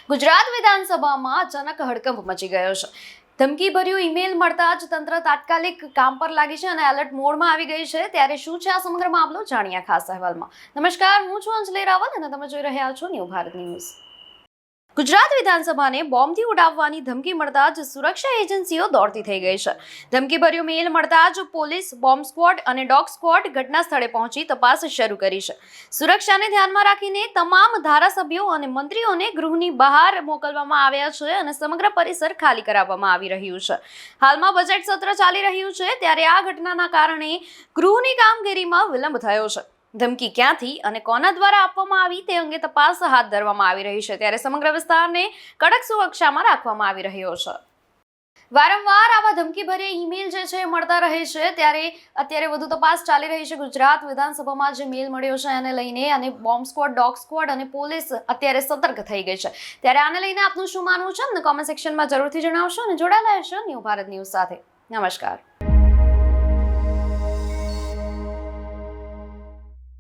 ગુજરાત વિધાનસભામાં અચાનક હડકંપ મચી ગયો છે. ધમકીભર્યું ઈમેલ મળતા જ તંત્ર તાત્કાલિક કામ પર લાગી છે અને એલર્ટ મોડમાં આવી ગઈ છે. ત્યારે શું છે આ સમગ્ર મામલો, જાણીએ ખાસ અહેવાલમાં. નમસ્કાર, હું છું અંજલિ રાવલ અને તમે જોઈ રહ્યા છો ન્યૂ ભારત ન્યૂઝ. ગુજરાત વિધાનસભાને બોમ્બથી ઉડાવવાની ધમકી મળતા જ સુરક્ષા એજન્સીઓ દોડતી થઈ ગઈ છે. ધમકીભર્યો મેલ મળતા જ પોલીસ, બોમ્બ સ્ક્વોડ અને ડોગ સ્ક્વોડ ઘટના સ્થળે પહોંચી તપાસ શરૂ કરી છે. સુરક્ષાને ધ્યાનમાં રાખીને તમામ ધારાસભ્યો અને મંત્રીઓને ગૃહની બહાર મોકલવામાં આવ્યા છે અને સમગ્ર પરિસર ખાલી કરાવવામાં આવી રહ્યું છે. હાલમાં બજેટ સત્ર ચાલી રહ્યું છે, ત્યારે આ ઘટનાના કારણે ગૃહની કામગીરીમાં વિલંબ થયો છે. ધમકી ક્યાંથી અને કોના દ્વારા આપવામાં આવી તે અંગે તપાસ હાથ ધરવામાં આવી રહી છે. ત્યારે સમગ્ર વિસ્તારને કડક સુરક્ષામાં રાખવામાં આવી રહ્યો છે. વારંવાર આવા ધમકીભર્યા ઈમેલ જે છે મળતા રહે છે, ત્યારે અત્યારે વધુ તપાસ ચાલી રહી છે. ગુજરાત વિધાનસભામાં જે મેલ મળ્યો છે એને લઈને અને બોમ્બ સ્ક્વોડ, ડોગ સ્ક્વોડ અને પોલીસ અત્યારે સતર્ક થઈ ગઈ છે. ત્યારે આને લઈને આપનું શું માનવું છે? કોમેન્ટ સેક્શનમાં જરૂરથી જણાવશો અને જોડાયેલા રહેશો ન્યૂ ભારત ન્યૂઝ સાથે. નમસ્કાર.